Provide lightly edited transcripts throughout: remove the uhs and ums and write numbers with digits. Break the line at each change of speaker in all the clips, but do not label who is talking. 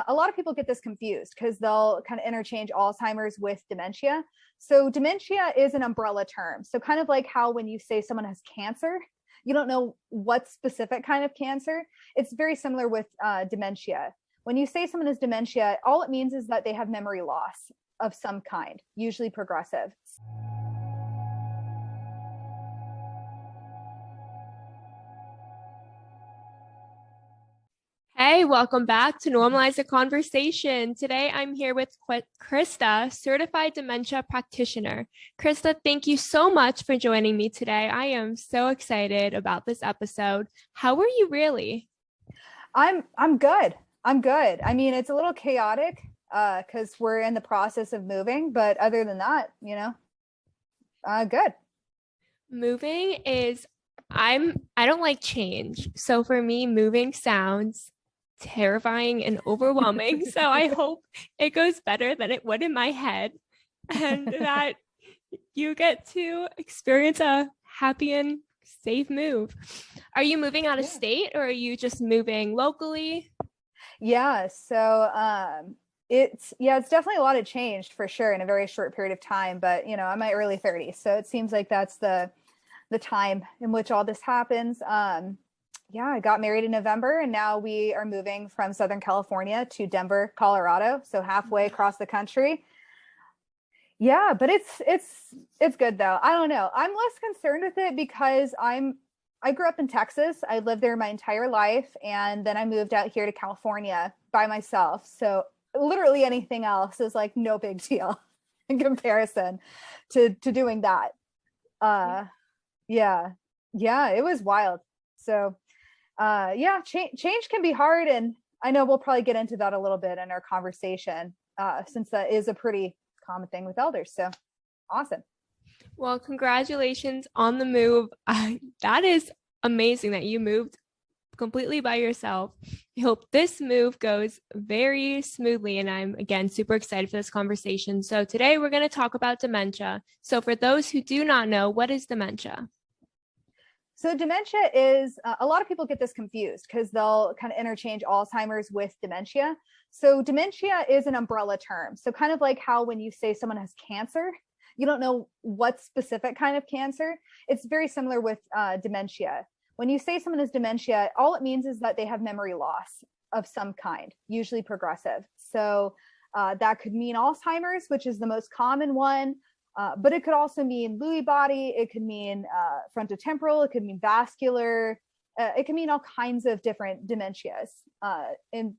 a lot of people get this confused because they'll kind of interchange Alzheimer's with dementia. So dementia is an umbrella term. So kind of like how when you say someone has cancer, you don't know what specific kind of cancer. It's very similar with dementia. When you say someone has dementia, all it means is that they have memory loss of some kind, usually progressive.
Hey, welcome back to Normalize the Conversation. Today, I'm here with Krista, certified dementia practitioner. Krista, thank you so much for joining me today. I am so excited about this episode. How are you really?
I'm good. I'm good. I mean, it's a little chaotic because we're in the process of moving, but other than that, good.
Moving is, I don't like change. So for me, moving sounds terrifying and overwhelming. So I hope it goes better than it would in my head and that you get to experience a happy and safe move. Are you moving out of state or are you just moving locally?
Yeah. So it's definitely a lot of change for sure in a very short period of time, but I'm my early 30s. So it seems like that's the time in which all this happens. I got married in November and now we are moving from Southern California to Denver, Colorado. So halfway across the country. Yeah, but it's good though. I don't know. I'm less concerned with it because I grew up in Texas. I lived there my entire life. And then I moved out here to California by myself. So literally anything else is like no big deal in comparison to doing that. Yeah, it was wild. So change can be hard. And I know we'll probably get into that a little bit in our conversation since that is a pretty common thing with elders. So awesome.
Well, congratulations on the move. That is amazing that you moved completely by yourself. I hope this move goes very smoothly. And I'm, again, super excited for this conversation. So today we're going to talk about dementia. So for those who do not know, what is dementia?
So dementia is, a lot of people get this confused because they'll kind of interchange Alzheimer's with dementia. So dementia is an umbrella term. So kind of like how when you say someone has cancer, you don't know what specific kind of cancer. It's very similar with dementia. When you say someone has dementia, all it means is that they have memory loss of some kind, usually progressive. So that could mean Alzheimer's, which is the most common one. But it could also mean Lewy body. It could mean frontotemporal. It could mean vascular. It can mean all kinds of different dementias. And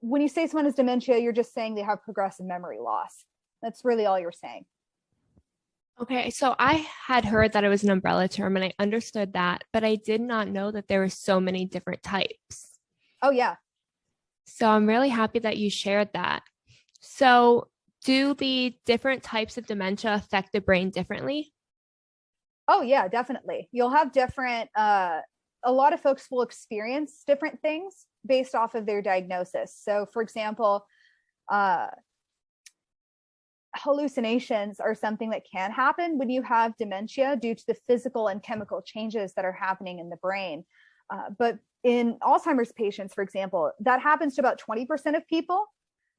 when you say someone has dementia, you're just saying they have progressive memory loss. That's really all you're saying.
Okay, so I had heard that it was an umbrella term and I understood that, but I did not know that there were so many different types.
Oh, yeah.
So I'm really happy that you shared that. So do the different types of dementia affect the brain differently?
Oh, yeah, definitely. You'll have different, a lot of folks will experience different things based off of their diagnosis. So for example, hallucinations are something that can happen when you have dementia due to the physical and chemical changes that are happening in the brain. But in Alzheimer's patients, for example, that happens to about 20% of people,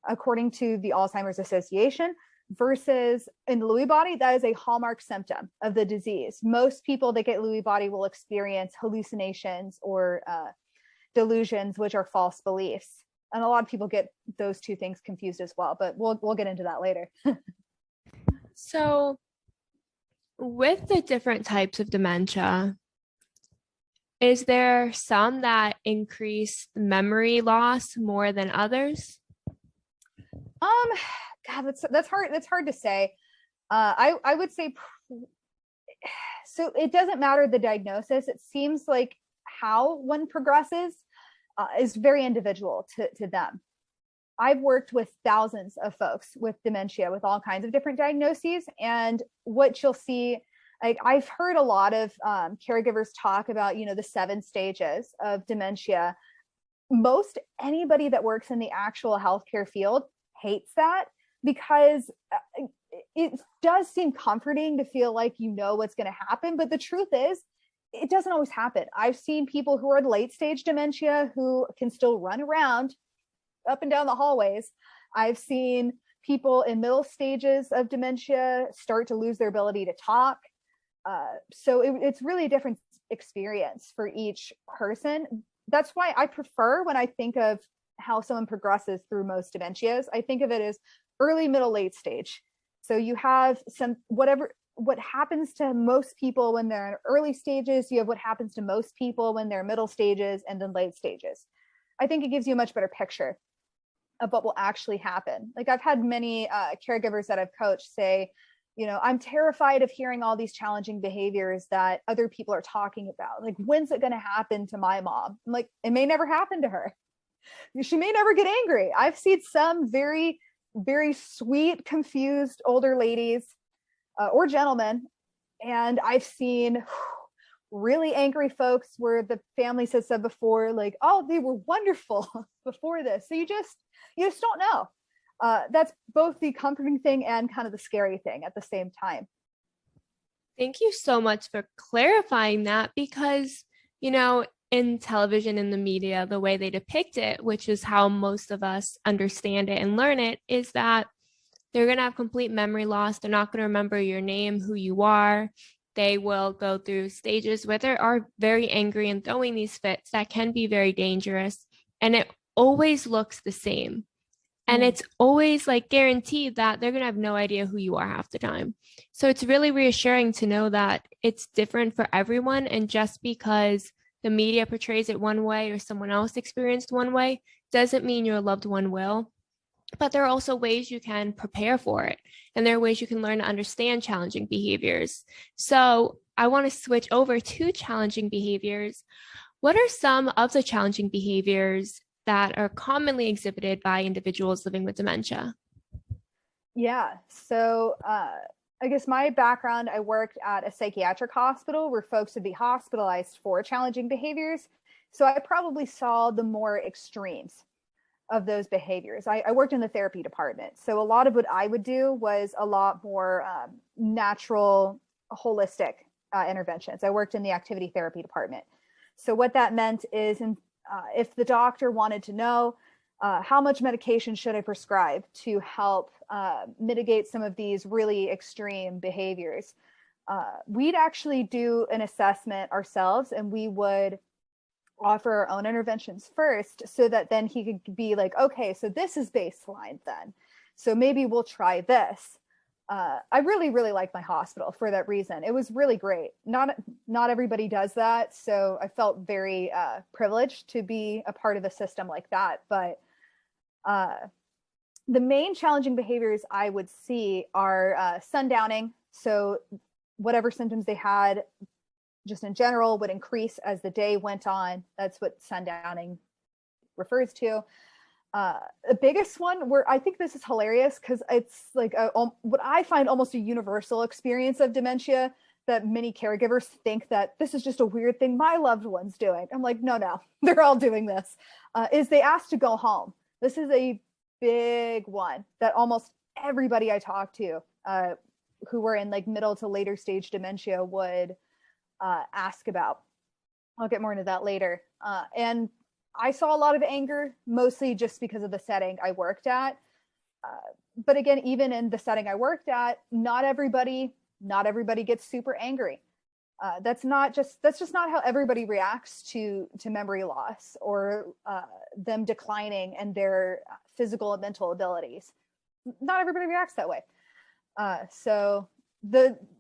according to the Alzheimer's Association, versus in the Lewy body, that is a hallmark symptom of the disease. Most people that get Lewy body will experience hallucinations or delusions, which are false beliefs. And a lot of people get those two things confused as well, but we'll get into that later.
So with the different types of dementia, is there some that increase memory loss more than others?
God, that's hard. That's hard to say. I would say, so it doesn't matter the diagnosis. It seems like how one progresses is very individual to them. I've worked with thousands of folks with dementia with all kinds of different diagnoses. And what you'll see, like I've heard a lot of caregivers talk about, the 7 stages of dementia. Most anybody that works in the actual healthcare field hates that because it does seem comforting to feel like what's going to happen. But the truth is, it doesn't always happen. I've seen people who are late stage dementia who can still run around up and down the hallways. I've seen people in middle stages of dementia start to lose their ability to talk. So it's really a different experience for each person. That's why I prefer, when I think of how someone progresses through most dementias, I think of it as early, middle, late stage. So you have what happens to most people when they're in early stages, you have what happens to most people when they're middle stages and then late stages. I think it gives you a much better picture of what will actually happen. Like I've had many caregivers that I've coached say, I'm terrified of hearing all these challenging behaviors that other people are talking about. Like, when's it going to happen to my mom? I'm like, it may never happen to her. She may never get angry. I've seen some very, very sweet, confused older ladies or gentlemen. And I've seen really angry folks where the families have said before, like, oh, they were wonderful before this. So you just don't know. That's both the comforting thing and kind of the scary thing at the same time.
Thank you so much for clarifying that, because, in television, in the media, the way they depict it, which is how most of us understand it and learn it, is that they're going to have complete memory loss. They're not going to remember your name, who you are. They will go through stages where they are very angry and throwing these fits that can be very dangerous. And it always looks the same. And it's always like guaranteed that they're going to have no idea who you are half the time. So it's really reassuring to know that it's different for everyone. And just because the media portrays it one way or someone else experienced one way doesn't mean your loved one will. But there are also ways you can prepare for it. And there are ways you can learn to understand challenging behaviors. So I want to switch over to challenging behaviors. What are some of the challenging behaviors that are commonly exhibited by individuals living with dementia?
Yeah. So I guess my background, I worked at a psychiatric hospital where folks would be hospitalized for challenging behaviors. So I probably saw the more extremes of those behaviors. I worked in the therapy department. So a lot of what I would do was a lot more natural, holistic interventions. I worked in the activity therapy department. So what that meant is if the doctor wanted to know how much medication should I prescribe to help mitigate some of these really extreme behaviors, we'd actually do an assessment ourselves, and we would offer our own interventions first, so that then he could be like, okay, so this is baseline then. So maybe we'll try this. I really, really like my hospital for that reason. It was really great. Not everybody does that. So I felt very privileged to be a part of a system like that. But the main challenging behaviors I would see are sundowning. So whatever symptoms they had just in general would increase as the day went on. That's what sundowning refers to. The biggest one, where I think this is hilarious because it's like what I find almost a universal experience of dementia, that many caregivers think that this is just a weird thing my loved one's doing. I'm like, no, they're all doing this, is they ask to go home. This is a big one that almost everybody I talk to who were in like middle to later stage dementia would ask about. I'll get more into that later. And I saw a lot of anger, mostly just because of the setting I worked at. But again, even in the setting I worked at, not everybody gets super angry. That's just not how everybody reacts to memory loss or them declining in their physical and mental abilities. Not everybody reacts that way. So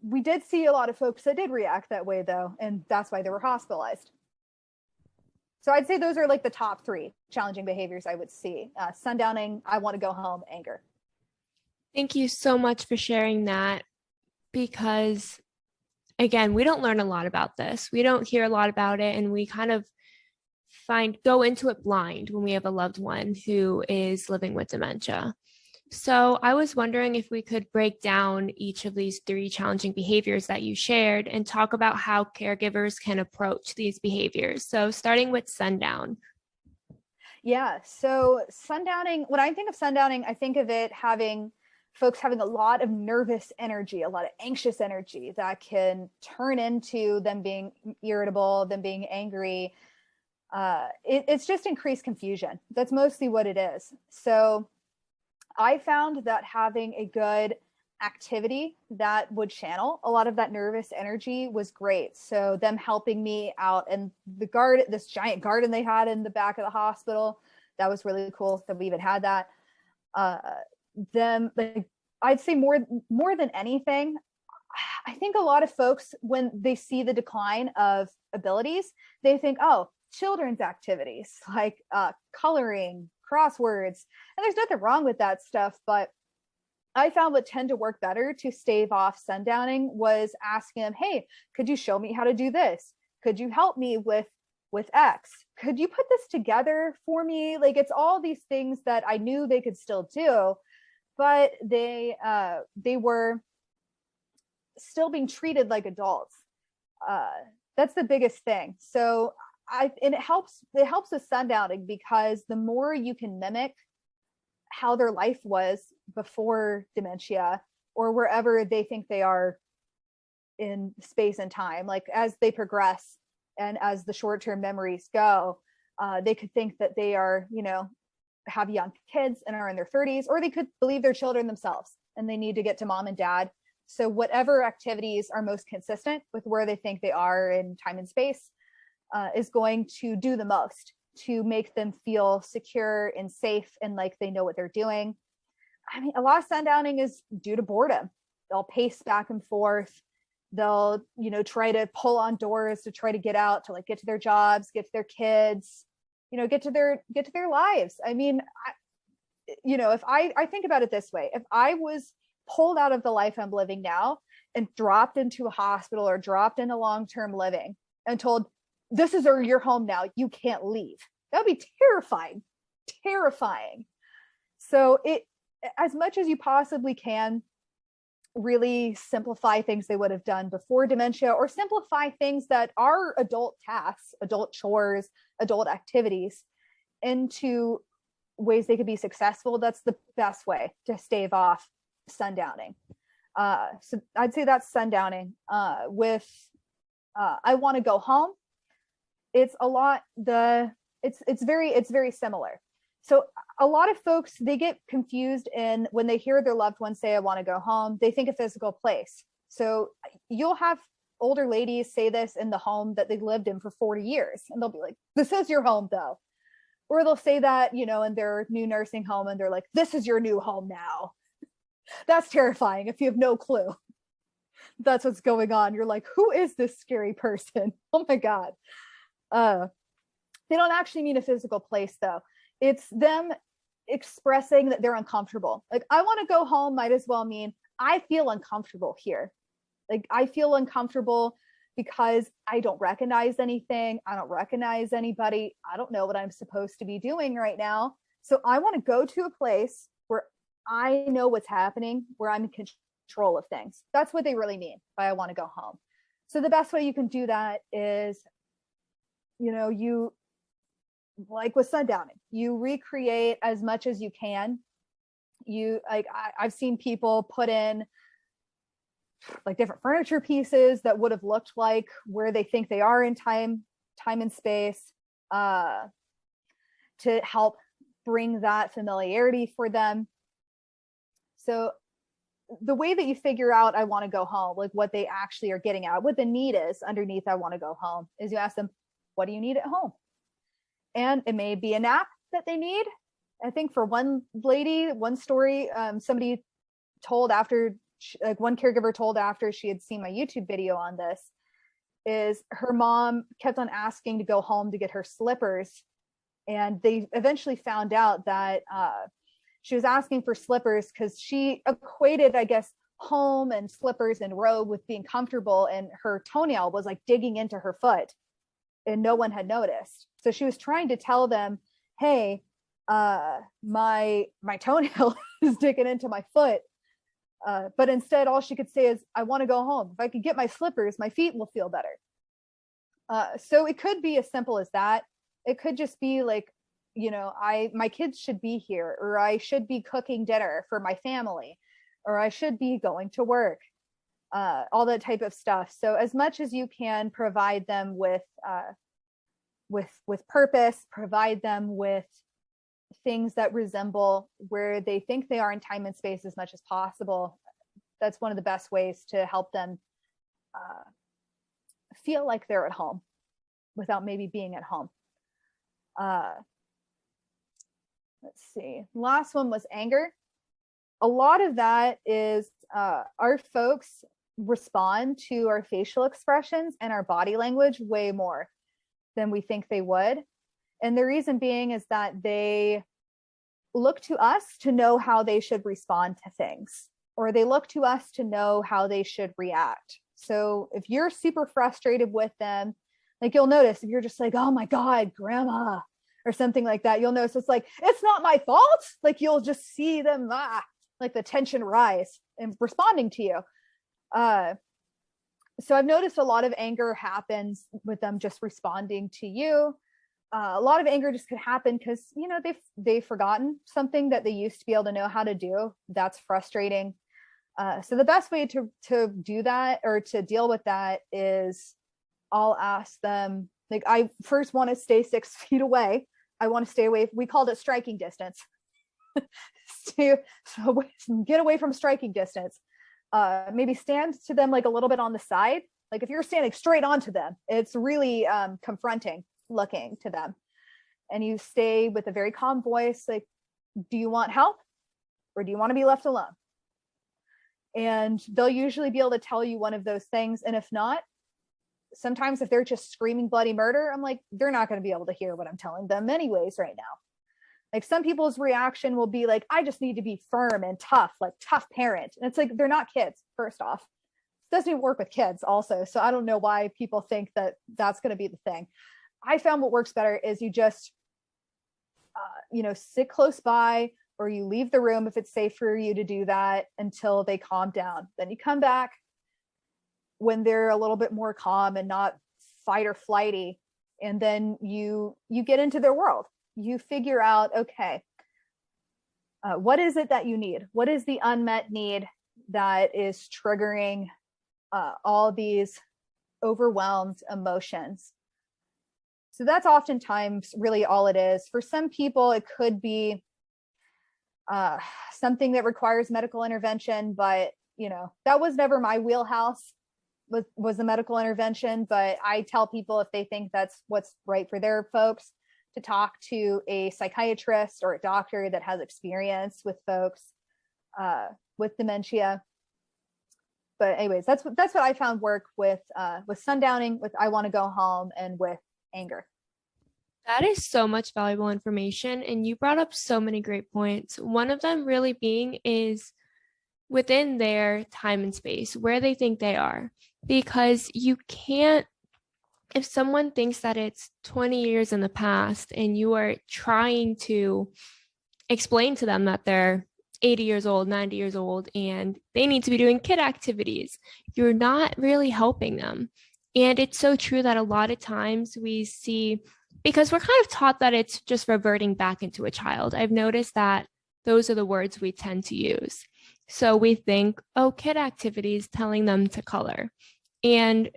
we did see a lot of folks that did react that way, though, and that's why they were hospitalized. So I'd say those are like the top three challenging behaviors I would see. Sundowning, I want to go home, anger.
Thank you so much for sharing that, because again, we don't learn a lot about this. We don't hear a lot about it, and we kind of go into it blind when we have a loved one who is living with dementia. So I was wondering if we could break down each of these three challenging behaviors that you shared and talk about how caregivers can approach these behaviors. So starting with sundown.
Yeah, so sundowning, when I think of sundowning, I think of it folks having a lot of nervous energy, a lot of anxious energy that can turn into them being irritable, them being angry. It's just increased confusion. That's mostly what it is. So I found that having a good activity that would channel a lot of that nervous energy was great. So them helping me out in the garden, this giant garden they had in the back of the hospital, that was really cool that we even had that. Them, like, I'd say more than anything, I think a lot of folks, when they see the decline of abilities, they think, oh, children's activities like coloring, crosswords, and there's nothing wrong with that stuff, but I found what tend to work better to stave off sundowning was asking them, hey, could you show me how to do this? Could you help me with X? Could you put this together for me? Like, it's all these things that I knew they could still do, but they were still being treated like adults. That's the biggest thing. So and it helps with sundowning, because the more you can mimic how their life was before dementia, or wherever they think they are in space and time, like as they progress and as the short-term memories go, they could think that they are, have young kids and are in their 30s, or they could believe they're children themselves and they need to get to mom and dad. So whatever activities are most consistent with where they think they are in time and space is going to do the most to make them feel secure and safe and like they know what they're doing. I mean, a lot of sundowning is due to boredom. They'll pace back and forth. They'll, try to pull on doors to try to get out, to like get to their jobs, get to their kids, get to their lives. I mean, if I think about it this way, if I was pulled out of the life I'm living now and dropped into a hospital or dropped into long-term living and told, this is your home now, you can't leave, that would be terrifying. So as much as you possibly can, really simplify things they would have done before dementia, or simplify things that are adult tasks, adult chores, adult activities into ways they could be successful. That's the best way to stave off sundowning. So I'd say that's sundowning. With I want to go home, it's a lot, it's very similar. So a lot of folks, they get confused, and when they hear their loved ones say, I want to go home, they think a physical place. So you'll have older ladies say this in the home that they lived in for 40 years, and they'll be like, this is your home though. Or they'll say that, in their new nursing home, and they're like, this is your new home now. That's terrifying if you have no clue that's what's going on. You're like, who is this scary person? Oh my God. They don't actually mean a physical place though. It's them expressing that they're uncomfortable. Like, I want to go home might as well mean I feel uncomfortable here. Like, I feel uncomfortable because I don't recognize anything. I don't recognize anybody. I don't know what I'm supposed to be doing right now. So I want to go to a place where I know what's happening, where I'm in control of things. That's what they really mean by I want to go home. So the best way you can do that is, you, like with sundowning, you recreate as much as you can. I've seen people put in like different furniture pieces that would have looked like where they think they are in time and space, to help bring that familiarity for them. So the way that you figure out I want to go home, like what they actually are getting at, what the need is underneath I want to go home, is you ask them, what do you need at home? And it may be a nap that they need. I think for one lady, one story, somebody told after, like one caregiver told after she had seen my YouTube video on this, is her mom kept on asking to go home to get her slippers. And they eventually found out that she was asking for slippers because she equated, I guess, home and slippers and robe with being comfortable, and her toenail was like digging into her foot and no one had noticed. So she was trying to tell them, hey, my toenail is digging into my foot. But instead, all she could say is, I want to go home. If I could get my slippers, my feet will feel better. So it could be as simple as that. It could just be like, my kids should be here, or I should be cooking dinner for my family, or I should be going to work, all that type of stuff. So as much as you can provide them with with purpose, provide them with things that resemble where they think they are in time and space as much as possible. That's one of the best ways to help them feel like they're at home without maybe being at home. Let's see. Last one was anger. A lot of that is our folks respond to our facial expressions and our body language way more than we think they would. And the reason being is that they look to us to know how they should respond to things, or they look to us to know how they should react. So if you're super frustrated with them, like you'll notice if you're just like, oh my God, grandma, or something like that, you'll notice it's like, it's not my fault. Like you'll just see them, like the tension rise and responding to you. So I've noticed a lot of anger happens with them just responding to you. A lot of anger just could happen because, you know, they've forgotten something that they used to be able to know how to do. That's frustrating. So the best way to do that or to deal with that is I'll ask them, like, I first want to stay 6 feet away. I want to stay away. We called it striking distance. So get away from striking distance. Maybe stand to them like a little bit on the side. Like if you're standing straight onto them, it's really confronting looking to them. And you stay with a very calm voice, like, do you want help or do you want to be left alone? And they'll usually be able to tell you one of those things. And if not, sometimes if they're just screaming bloody murder, I'm like, they're not going to be able to hear what I'm telling them anyways right now. Like some people's reaction will be like, I just need to be firm and tough, like tough parent. And it's like, they're not kids, first off. It doesn't even work with kids also. So I don't know why people think that that's going to be the thing. I found what works better is you just, sit close by, or you leave the room if it's safe for you to do that until they calm down. Then you come back when they're a little bit more calm and not fight or flighty. And then you get into their world. You figure out, okay, what is it that you need? What is the unmet need that is triggering all these overwhelmed emotions? So that's oftentimes really all it is. For some people, it could be something that requires medical intervention, but that was never my wheelhouse, was the medical intervention. But I tell people if they think that's what's right for their folks, to talk to a psychiatrist or a doctor that has experience with folks with dementia. But anyways, that's what I found work with sundowning, with I want to go home, and with anger.
That is so much valuable information. And you brought up so many great points. One of them really being is within their time and space, where they think they are. Because you can't, if someone thinks that it's 20 years in the past and you are trying to explain to them that they're 80 years old, 90 years old, and they need to be doing kid activities, you're not really helping them. And it's so true that a lot of times we see, because we're kind of taught that it's just reverting back into a child. I've noticed that those are the words we tend to use. So we think, oh, kid activities, telling them to color. And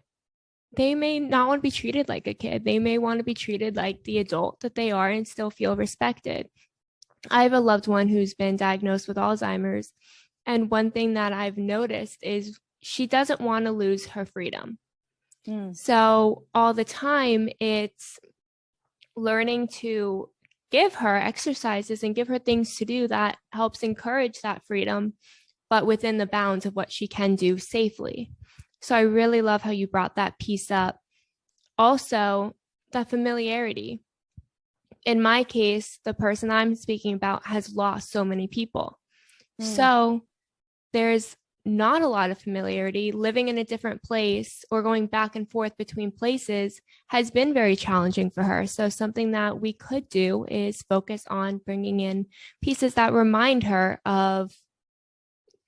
they may not want to be treated like a kid. They may want to be treated like the adult that they are and still feel respected. I have a loved one who's been diagnosed with Alzheimer's. And one thing that I've noticed is she doesn't want to lose her freedom. So all the time it's learning to give her exercises and give her things to do that helps encourage that freedom, but within the bounds of what she can do safely. So I really love how you brought that piece up. Also, the familiarity. In my case, the person I'm speaking about has lost so many people. So there's not a lot of familiarity. Living in a different place or going back and forth between places has been very challenging for her. So something that we could do is focus on bringing in pieces that remind her of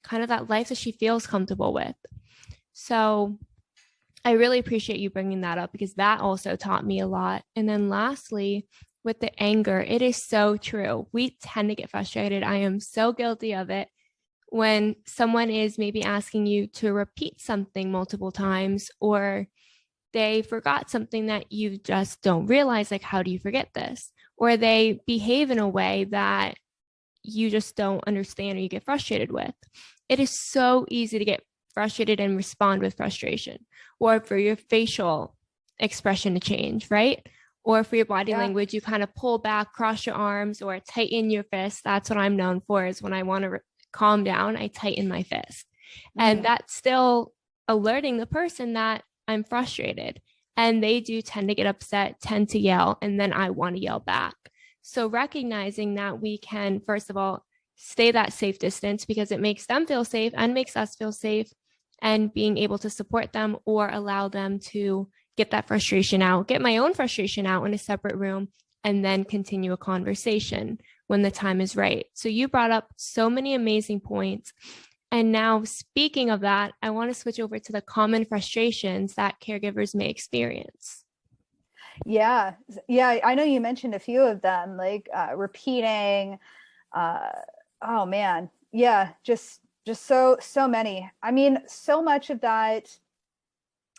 kind of that life that she feels comfortable with. So I really appreciate you bringing that up, because that also taught me a lot. And then lastly, with the anger, it is so true. We tend to get frustrated. I am so guilty of it. When someone is maybe asking you to repeat something multiple times, or they forgot something that you just don't realize, like, how do you forget this? Or they behave in a way that you just don't understand or you get frustrated with. It is so easy to get frustrated and respond with frustration, or for your facial expression to change, right? Or for your body language, you kind of pull back, cross your arms, or tighten your fist. That's what I'm known for, is when I want to calm down, I tighten my fist. And that's still alerting the person that I'm frustrated. And they do tend to get upset, tend to yell, and then I want to yell back. So recognizing that we can, first of all, stay that safe distance because it makes them feel safe and makes us feel safe, and being able to support them or allow them to get that frustration out, get my own frustration out in a separate room, and then continue a conversation when the time is right. So you brought up so many amazing points. And now, speaking of that, I want to switch over to the common frustrations that caregivers may experience.
Yeah. I know you mentioned a few of them, like repeating. Oh man, yeah, just so many. I mean, so much of that.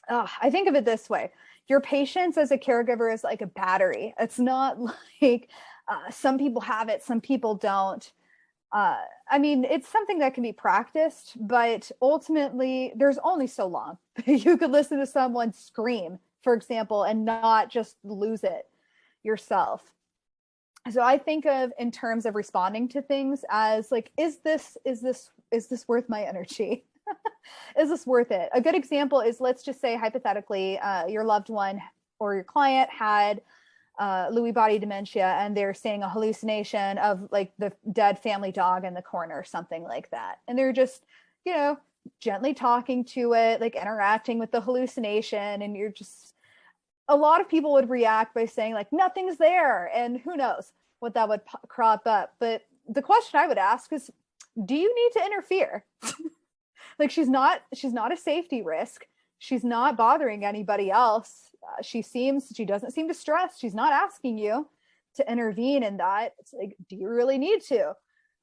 I think of it this way: your patience as a caregiver is like a battery. It's not like some people have it, some people don't. I mean, it's something that can be practiced, but ultimately there's only so long you could listen to someone scream, for example, and not just lose it yourself. So I think of in terms of responding to things as like, is this worth my energy? Is this worth it? A good example is, let's just say hypothetically, your loved one or your client had Lewy body dementia, and they're seeing a hallucination of like the dead family dog in the corner or something like that. And they're just, gently talking to it, like interacting with the hallucination. And you're just, a lot of people would react by saying like, nothing's there. And who knows what that would crop up. But the question I would ask is, do you need to interfere? Like, she's not a safety risk. She's not bothering anybody else. She doesn't seem distressed. She's not asking you to intervene in that. It's like, do you really need to?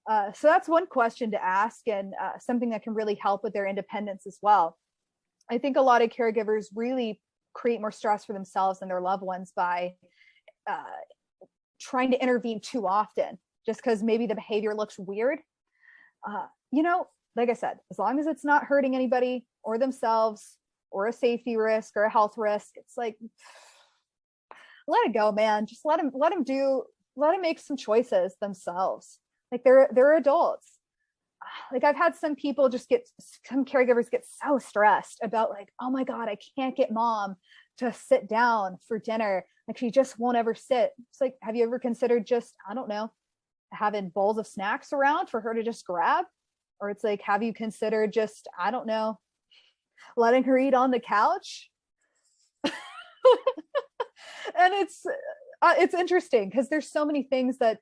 So that's one question to ask, and something that can really help with their independence as well. I think a lot of caregivers really create more stress for themselves and their loved ones by trying to intervene too often, just because maybe the behavior looks weird. Like I said, as long as it's not hurting anybody or themselves or a safety risk or a health risk, it's like, let it go, man. Just let them make some choices themselves. Like, they're adults. Like, I've had some caregivers get so stressed about like, oh my God, I can't get mom to sit down for dinner. Like, she just won't ever sit. It's like, have you ever considered just, I don't know, having bowls of snacks around for her to just grab? Or it's like, have you considered just, I don't know, letting her eat on the couch? And it's interesting because there's so many things that,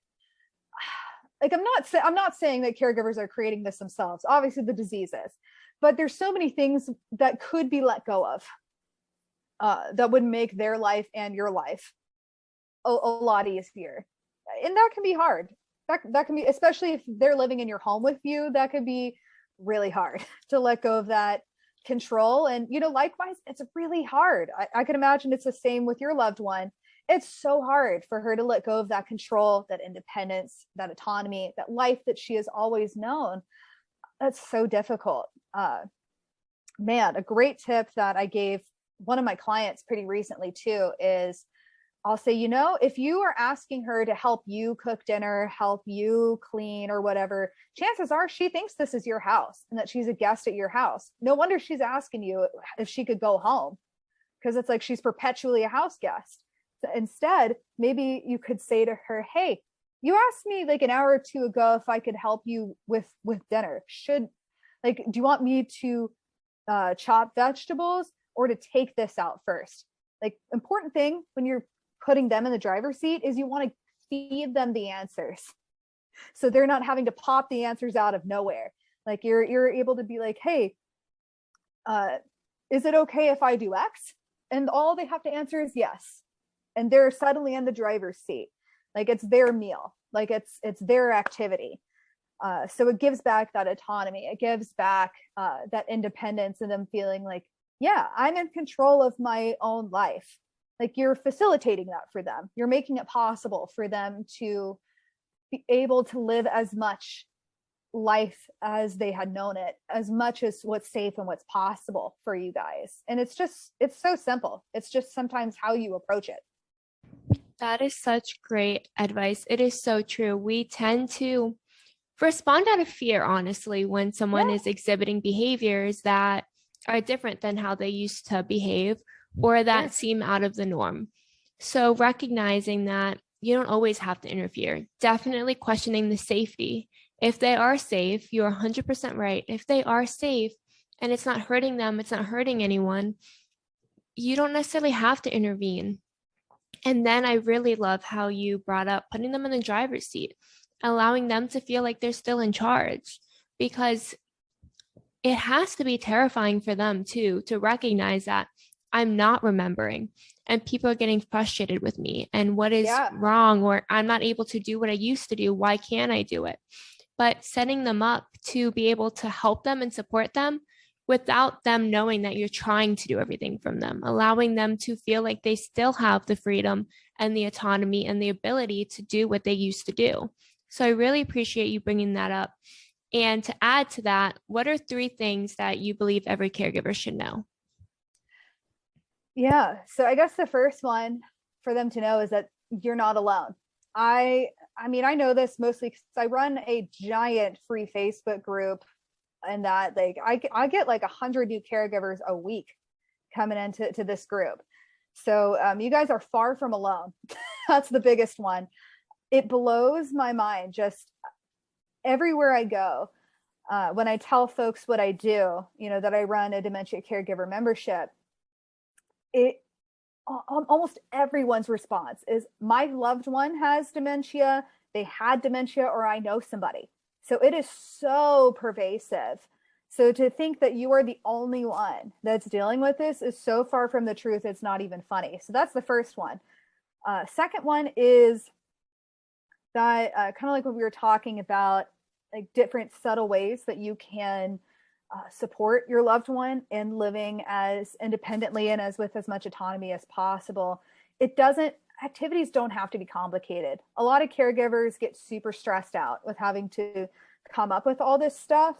like, I'm not saying that caregivers are creating this themselves. Obviously the diseases, but there's so many things that could be let go of that would make their life and your life a lot easier. And that can be hard. That can be, especially if they're living in your home with you, that could be really hard to let go of that control. And, likewise, it's really hard. I can imagine it's the same with your loved one. It's so hard for her to let go of that control, that independence, that autonomy, that life that she has always known. That's so difficult. Man, a great tip that I gave one of my clients pretty recently too is, I'll say, if you are asking her to help you cook dinner, help you clean or whatever, chances are she thinks this is your house and that she's a guest at your house. No wonder she's asking you if she could go home, because it's like she's perpetually a house guest. So instead, maybe you could say to her, hey, you asked me like an hour or two ago if I could help you with dinner. Do you want me to chop vegetables or to take this out first? Like, important thing when you're putting them in the driver's seat is you want to feed them the answers, so they're not having to pop the answers out of nowhere. Like, you're able to be like, hey, is it okay if I do X? And all they have to answer is yes, and they're suddenly in the driver's seat. Like, it's their meal, like it's their activity. So it gives back that autonomy. It gives back that independence, and them feeling like yeah, I'm in control of my own life. Like, you're facilitating that for them. You're making it possible for them to be able to live as much life as they had known it, as much as what's safe and what's possible for you guys. And it's so simple. It's just sometimes how you approach it.
That is such great advice. It is so true. We tend to respond out of fear, honestly, when someone
Yeah.
is exhibiting behaviors that are different than how they used to behave or that
Sure.
seem out of the norm. So, recognizing that you don't always have to interfere, definitely questioning the safety. If they are safe, you're 100% right. If they are safe and it's not hurting them, it's not hurting anyone, you don't necessarily have to intervene. And then I really love how you brought up putting them in the driver's seat, allowing them to feel like they're still in charge, because it has to be terrifying for them too, to recognize that I'm not remembering and people are getting frustrated with me and what is
Yeah.
wrong, or I'm not able to do what I used to do. Why can't I do it? But setting them up to be able to help them and support them without them knowing that you're trying to do everything from them, allowing them to feel like they still have the freedom and the autonomy and the ability to do what they used to do. So I really appreciate you bringing that up. And to add to that, what are 3 things that you believe every caregiver should know?
Yeah. So I guess the first one for them to know is that you're not alone. I mean, I know this mostly because I run a giant free Facebook group, and that, like, I get like 100 new caregivers a week coming into this group. So you guys are far from alone. That's the biggest one. It blows my mind just everywhere I go. When I tell folks what I do, that I run a dementia caregiver membership, it almost everyone's response is, my loved one has dementia, they had dementia, or I know somebody. So it is so pervasive. So to think that you are the only one that's dealing with this is so far from the truth, it's not even funny. So that's the first one. Second one is that kind of like what we were talking about, like different subtle ways that you can support your loved one in living as independently and as with as much autonomy as possible. Activities don't have to be complicated. A lot of caregivers get super stressed out with having to come up with all this stuff.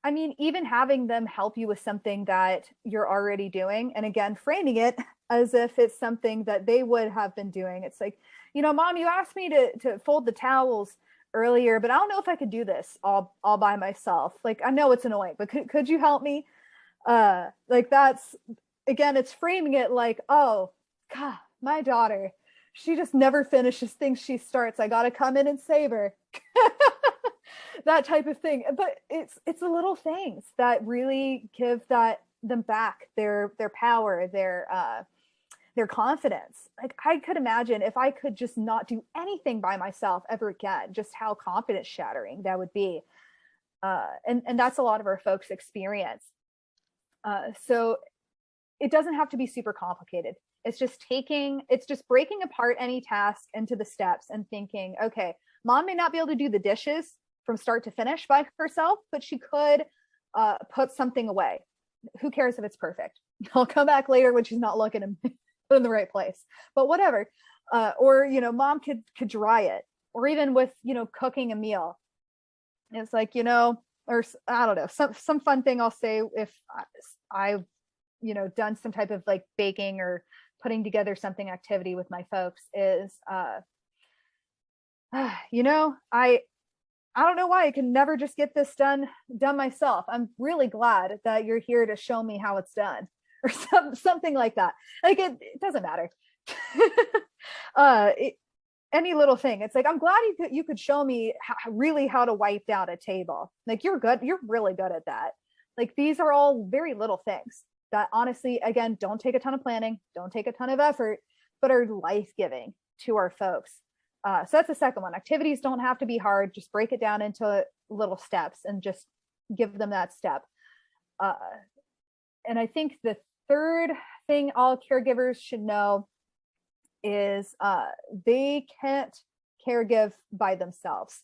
I mean, even having them help you with something that you're already doing, and again, framing it as if it's something that they would have been doing. It's like, Mom, you asked me to fold the towels earlier, but I don't know if I could do this all by myself. Like, I know it's annoying, but could you help me? Like, that's, again, it's framing it like, oh God, my daughter, she just never finishes things she starts. I got to come in and save her. That type of thing. But it's the little things that really give them back their power, their confidence. Like, I could imagine if I could just not do anything by myself ever again, just how confidence shattering that would be. And that's a lot of our folks' experience. So it doesn't have to be super complicated. It's just breaking apart any task into the steps and thinking, okay, Mom may not be able to do the dishes from start to finish by herself, but she could put something away. Who cares if it's perfect? I'll come back later when she's not looking and put in the right place, but whatever. Or, Mom could dry it, or even with, cooking a meal. It's like, or I don't know, some fun thing I'll say if I've, done some type of like baking or putting together something activity with my folks is, I don't know why I can never just get this done myself. I'm really glad that you're here to show me how it's done, or something like that. Like, it doesn't matter. Any little thing. It's like, I'm glad you could show me how to wipe down a table. Like, you're good. You're really good at that. Like, these are all very little things that honestly, again, don't take a ton of planning, don't take a ton of effort, but are life-giving to our folks. So that's the second one. Activities don't have to be hard. Just break it down into little steps and just give them that step. And I think the third thing all caregivers should know is they can't caregive by themselves.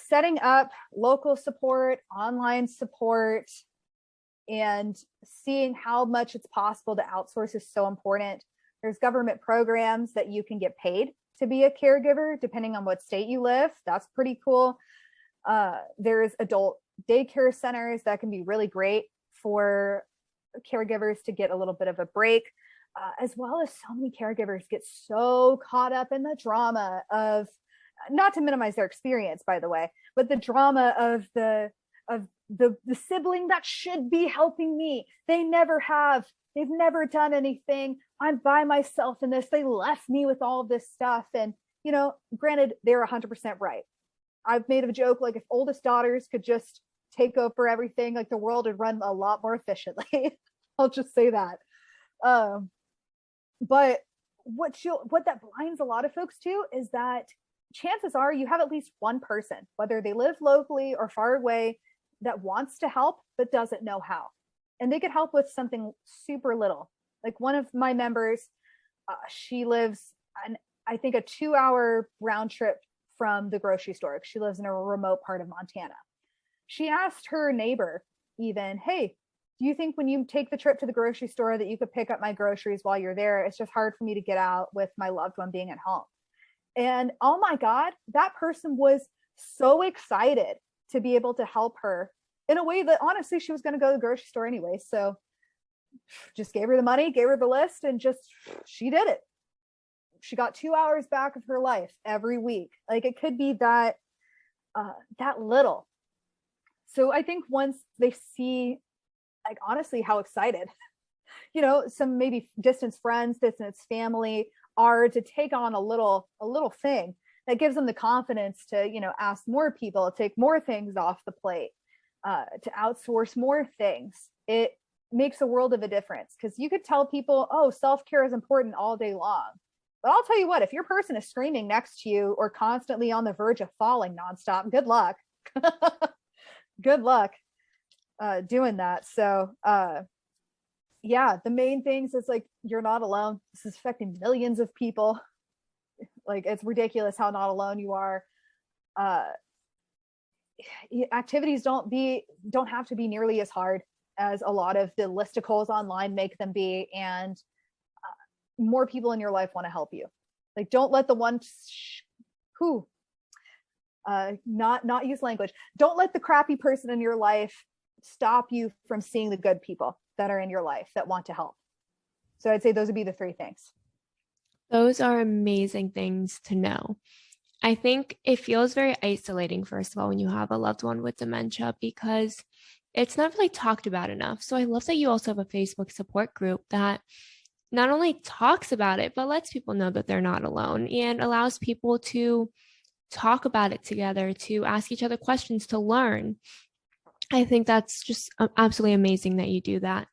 Setting up local support, online support, and seeing how much it's possible to outsource is so important. There's government programs that you can get paid to be a caregiver, depending on what state you live. That's pretty cool. There's adult daycare centers that can be really great for caregivers to get a little bit of a break, as well as so many caregivers get so caught up in the drama of, not to minimize their experience, by the way, but the drama of the sibling that should be helping me. They never have. They've never done anything. I'm by myself in this. They left me with all this stuff. And, you know, granted, they're 100% right. I've made a joke, like if oldest daughters could just take over everything, like the world would run a lot more efficiently. I'll just say that. But what that blinds a lot of folks to is that chances are you have at least one person, whether they live locally or far away, that wants to help but doesn't know how. And they could help with something super little. Like one of my members, she lives I think a 2-hour round trip from the grocery store. She lives in a remote part of Montana. She asked her neighbor even, hey, do you think when you take the trip to the grocery store that you could pick up my groceries while you're there? It's just hard for me to get out with my loved one being at home. And oh my God, that person was so excited to be able to help her in a way that honestly she was going to go to the grocery store anyway. So just gave her the money, gave her the list, and just she did it. She got 2 hours back of her life every week. Like it could be that little. So I think once they see, like honestly, how excited, you know, some maybe distant friends, distant family are to take on a little thing that gives them the confidence to, you know, ask more people, take more things off the plate, to outsource more things. It makes a world of a difference, because you could tell people, oh, self-care is important all day long. But I'll tell you what, if your person is screaming next to you or constantly on the verge of falling nonstop, good luck. Good luck doing that. So yeah, the main things is like, you're not alone. This is affecting millions of people. Like it's ridiculous how not alone you are. Activities don't have to be nearly as hard as a lot of the listicles online make them be, and more people in your life want to help you. Like don't let the one who not use language. Don't let the crappy person in your life stop you from seeing the good people that are in your life that want to help. So I'd say those would be the 3 things.
Those are amazing things to know. I think it feels very isolating, first of all, when you have a loved one with dementia, because it's not really talked about enough. So I love that you also have a Facebook support group that not only talks about it, but lets people know that they're not alone and allows people to talk about it together, to ask each other questions, to learn. I think that's just absolutely amazing that you do that.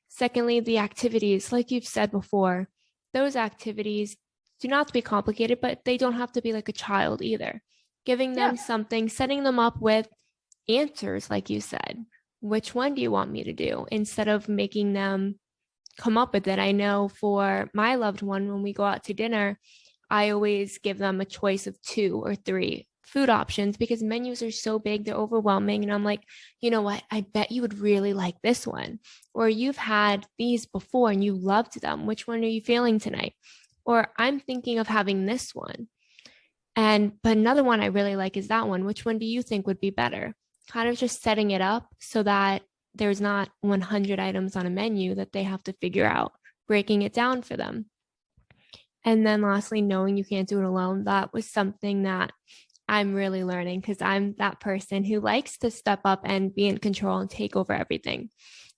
Secondly, the activities, like you've said before, those activities do not have to be complicated, but they don't have to be like a child either. Giving them something, setting them up with answers, like you said. Which one do you want me to do? Instead of making them come up with it. I know for my loved one, when we go out to dinner, I always give them a choice of 2 or 3 food options, because menus are so big, they're overwhelming. And I'm like, you know what? I bet you would really like this one. Or you've had these before and you loved them. Which one are you feeling tonight? Or I'm thinking of having this one. But another one I really like is that one. Which one do you think would be better? Kind of just setting it up so that there's not 100 items on a menu that they have to figure out, breaking it down for them. And then lastly, knowing you can't do it alone. That was something that I'm really learning, because I'm that person who likes to step up and be in control and take over everything.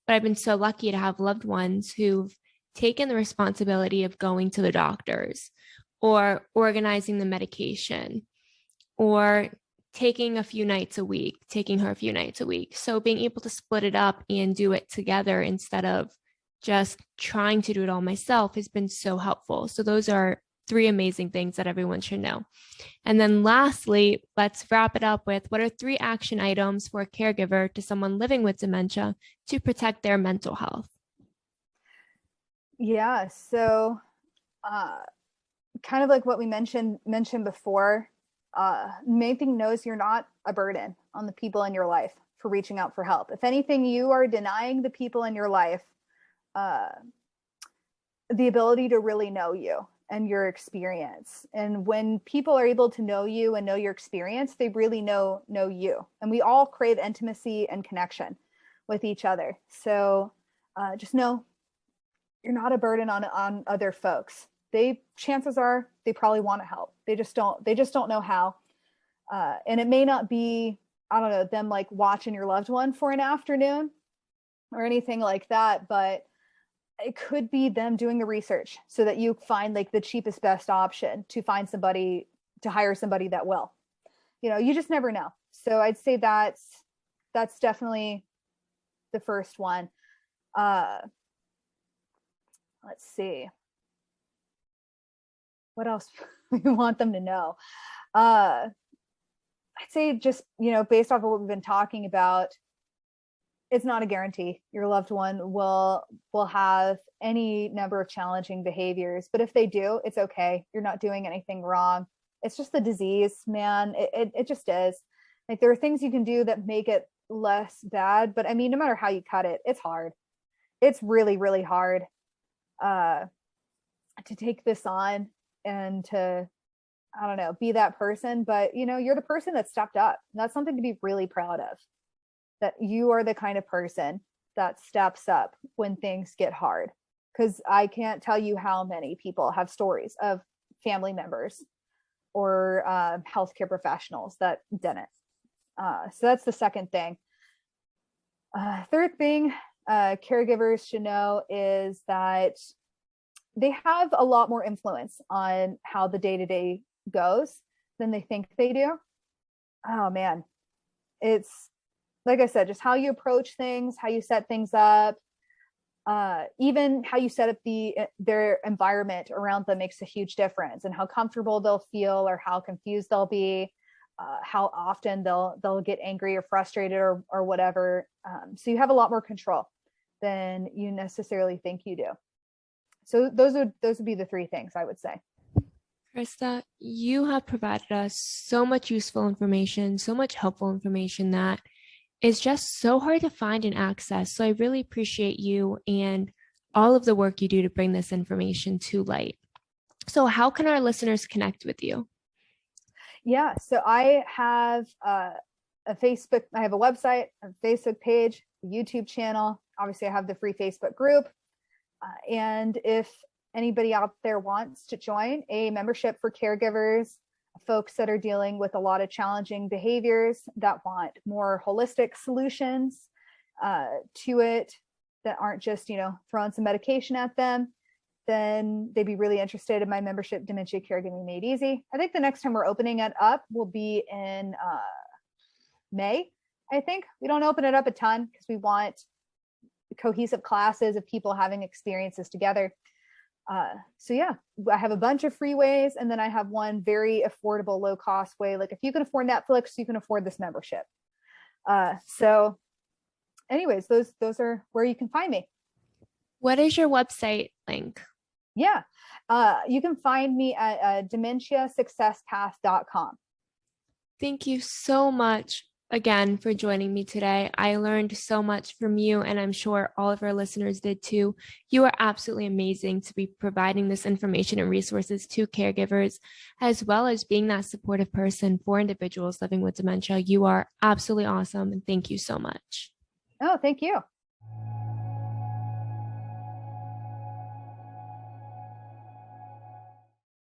But I've been so lucky to have loved ones who've taken the responsibility of going to the doctors or organizing the medication or taking her a few nights a week. So being able to split it up and do it together instead of just trying to do it all myself has been so helpful. So those are 3 amazing things that everyone should know. And then lastly, let's wrap it up with, what are 3 action items for a caregiver to someone living with dementia to protect their mental health?
Yeah, so kind of like what we mentioned before, Main thing, knows you're not a burden on the people in your life for reaching out for help. If anything, you are denying the people in your life the ability to really know you and your experience. And when people are able to know you and know your experience, they really know you. And we all crave intimacy and connection with each other. So just know you're not a burden on other folks. Chances are they probably want to help. They just don't know how. And it may not be, I don't know, them like watching your loved one for an afternoon or anything like that, but it could be them doing the research so that you find like the cheapest, best option to find somebody, to hire somebody that will. You just never know. So I'd say that's definitely the first one. Let's see. What else we want them to know? I'd say just, based off of what we've been talking about, it's not a guarantee your loved one will have any number of challenging behaviors, but if they do, it's okay. You're not doing anything wrong. It's just the disease, man. It just is. Like, there are things you can do that make it less bad, but I mean, no matter how you cut it, it's hard. It's really, really hard to take this on and to, I don't know, be that person. But you're the person that stepped up. And that's something to be really proud of. That you are the kind of person that steps up when things get hard. Because I can't tell you how many people have stories of family members or healthcare professionals that didn't. So that's the second thing. Third thing caregivers should know is that they have a lot more influence on how the day-to-day goes than they think they do. Oh man, it's, like I said, just how you approach things, how you set things up, even how you set up their environment around them makes a huge difference, and how comfortable they'll feel or how confused they'll be, how often they'll get angry or frustrated or whatever. So you have a lot more control than you necessarily think you do. So those would be the three things I would say.
Krista, you have provided us so much useful information, so much helpful information that is just so hard to find and access. So I really appreciate you and all of the work you do to bring this information to light. So how can our listeners connect with you?
Yeah, so I have a Facebook, I have a website, a Facebook page, a YouTube channel. Obviously, I have the free Facebook group. And if anybody out there wants to join a membership for caregivers, folks that are dealing with a lot of challenging behaviors, that want more holistic solutions to it, that aren't just, throwing some medication at them, then they'd be really interested in my membership, Dementia Caregiving Made Easy. I think the next time we're opening it up will be in May. I think we don't open it up a ton because we want cohesive classes of people having experiences together. So yeah, I have a bunch of free ways, and then I have one very affordable, low cost way. Like, if you can afford Netflix, you can afford this membership. So anyways, those are where you can find me.
What is your website link?
Yeah, you can find me at dementiasuccesspath.com.
Thank you so much again for joining me today. I learned so much from you, and I'm sure all of our listeners did too. You are absolutely amazing to be providing this information and resources to caregivers, as well as being that supportive person for individuals living with dementia. You are absolutely awesome, and thank you so much.
Oh, thank you.